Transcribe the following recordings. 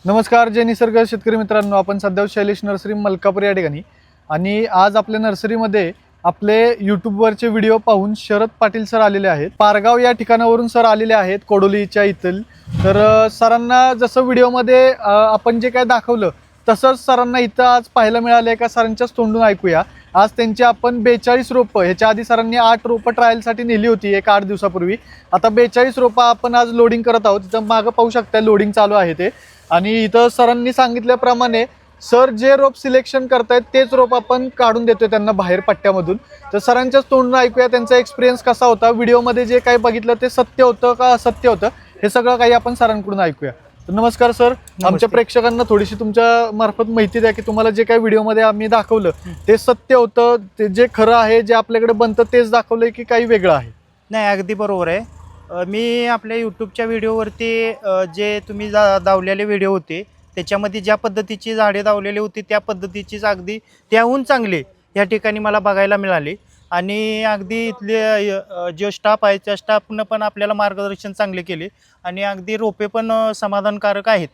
नमस्कार जय निसर्ग शेतकरी मित्रांनो, आपण सध्या शैलेश नर्सरी मलकापूर या ठिकाणी आणि आज आपल्या नर्सरीमध्ये आपले यूट्यूबवरचे व्हिडिओ पाहून शरद पाटील सर आलेले आहेत। पारगाव या ठिकाणावरून सर आलेले आहेत कोडोलीच्या इथल। तर सरांना जसं व्हिडिओमध्ये आपण जे काय दाखवलं तसंच सरांना इथं आज पाहायला मिळाले का सरांच्याच तोंडून ऐकूया। आज त्यांची आपण 42 रोपं, ह्याच्या आधी सरांनी 8 रोपं ट्रायलसाठी नेली होती एक 8 दिवसापूर्वी। आता 42 रोपं आपण आज लोडिंग करत आहोत। इथं मागं पाहू शकता लोडिंग चालू आहे ते। आणि इथं सरांनी सांगितल्याप्रमाणे सर जे रोप सिलेक्शन करतायत तेच रोप आपण काढून देतोय त्यांना बाहेर पट्ट्यामधून। तर सरांच्याच तोंडून ऐकूया त्यांचा एक्सपिरियन्स कसा होता, व्हिडिओमध्ये जे काही बघितलं ते सत्य होतं का असत्य होतं, हे सगळं काही आपण सरांकडून ऐकूया। तर नमस्कार सर, आमच्या प्रेक्षकांना थोडीशी तुमच्या मार्फत माहिती द्या की तुम्हाला जे काही व्हिडिओमध्ये आम्ही दाखवलं ते सत्य होतं, ते जे खरं आहे, जे आपल्याकडे बनतं तेच दाखवलंय की काही वेगळं आहे? नाही, अगदी बरोबर आहे। मी आपल्या यूट्यूबच्या व्हिडिओवरती जे तुम्ही दावलेले व्हिडिओ होते त्याच्यामध्ये ज्या पद्धतीची झाडे दावलेली होती त्या पद्धतीचीच अगदी त्याहून चांगले या ठिकाणी मला बघायला मिळाले। आणि अगदी इथले जो स्टाफ आहे त्या स्टाफनं पण आपल्याला मार्गदर्शन चांगले केले आणि अगदी रोपे पण समाधानकारक आहेत।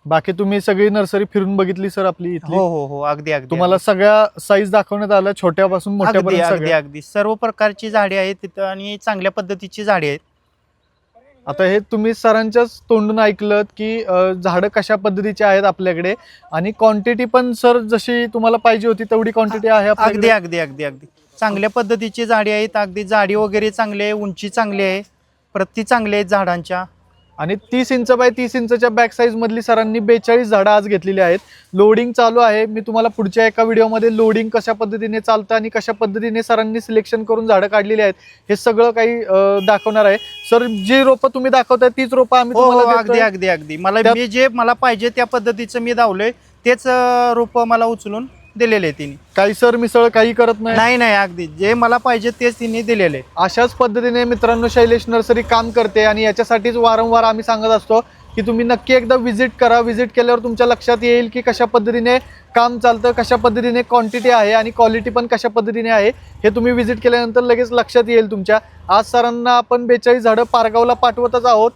बाकी तुम्ही सगळी नर्सरी फिरून बघितली सर आपली इथली? हो हो हो, अगदी अगदी तुम्हाला सगळ्या साईज दाखवण्यात आल्या, छोट्यापासून अगदी मोठ्यापर्यंत अगदी सगळ्या? अगदी सर्व प्रकारची झाडे आहेत तिथं आणि चांगल्या पद्धतीची झाडे आहेत। आता हे तुम्ही सरांच्याच तोंडून ऐकलं की झाडं कशा पद्धतीची आहेत आपल्याकडे आणि क्वांटिटी पण सर जशी तुम्हाला पाहिजे होती तेवढी क्वांटिटी आहे अगदी आपल्याकडे? अगदी अगदी अगदी चांगल्या पद्धतीची झाडे आहेत। अगदी जाडी वगैरे चांगली आहे, उंची चांगली आहे, प्रती चांगले आहेत झाडांच्या। आणि 30 इंच बाय 30 इंचच्या बॅक साईज मधली सरांनी 42 झाडं आज घेतलेली आहेत। लोडिंग चालू आहे। मी तुम्हाला पुढच्या एका व्हिडिओमध्ये लोडिंग कशा पद्धतीने चालतं आणि कशा पद्धतीने सरांनी सिलेक्शन करून झाडं काढलेली आहेत हे सगळं काही दाखवणार आहे। सर जी रोपं तुम्ही दाखवताय तीच रोपं आम्ही तुम्हाला अगदी देतोय? अगदी अगदी मी जे मला पाहिजे त्या पद्धतीचं मी दावलंय तेच रोप मला उचलून दिलेले आहे तिने। काही सर मिसळ काही करत नाही? नाही नाही, अगदी जे मला पाहिजे तेच तिने दिलेले। अशाच पद्धतीने मित्रांनो शैलेश नर्सरी काम करते आणि याच्यासाठीच वारंवार आम्ही सांगत असतो की तुम्ही नक्की एकदा व्हिजिट करा। व्हिजिट केल्यावर तुमच्या लक्षात येईल की कशा पद्धतीने काम चालतं, कशा पद्धतीने क्वांटिटी आहे आणि क्वालिटी पण कशा पद्धतीने आहे, हे तुम्ही व्हिजिट केल्यानंतर लगेच लक्षात येईल तुमच्या। आज सरांना आपण 42 झाडं पारगावला पाठवतच आहोत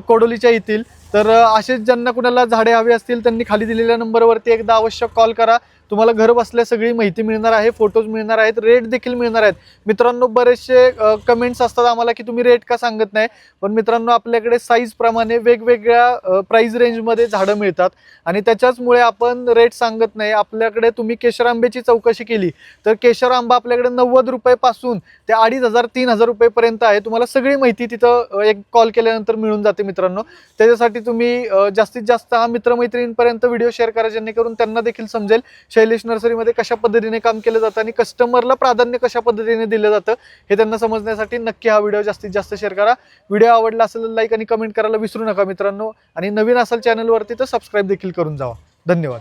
कोडोलीच्या येथील। तर असेच ज्यांना कुणाला झाडे हवी असतील त्यांनी खाली दिलेल्या नंबरवरती एकदा अवश्य कॉल करा। तुम्हाला घर बसल्या सगळी माहिती मिळणार आहे, फोटोज मिळणार आहेत, रेट देखील मिळणार आहेत। मित्रांनो बरेचसे कमेंट्स असतात आम्हाला की तुम्ही रेट का सांगत नाही, पण मित्रांनो आपल्याकडे साईज प्रमाणे वेगवेगळ्या प्राइस रेंजमध्ये झाडं मिळतात आणि त्याच्याचमुळे आपण रेट सांगत नाही। आपल्याकडे तुम्ही केशर आंब्याची चौकशी केली तर केशर आंबा आपल्याकडे 90 रुपयापासून ते 2500-3000 रुपयेपर्यंत आहे। तुम्हाला सगळी माहिती तिथं एक कॉल केल्यानंतर मिळून जाते मित्रांनो। त्याच्यासाठी तुम्ही जास्तीत जास्त हा मित्रमैत्रिणींपर्यंत व्हिडिओ शेअर करा जेणेकरून त्यांना देखील समजेल शैलेश नर्सरीमध्ये कशा पद्धतीने काम केलं जातं आणि कस्टमरला प्राधान्य कशा पद्धतीने दिलं जातं हे त्यांना समजण्यासाठी नक्की हा व्हिडिओ जास्तीत जास्त शेअर करा। व्हिडिओ आवडला असेल लाईक आणि कमेंट करायला विसरू नका मित्रांनो, आणि नवीन असाल चॅनलवरती तर सबस्क्राईब देखील करून जावा। धन्यवाद।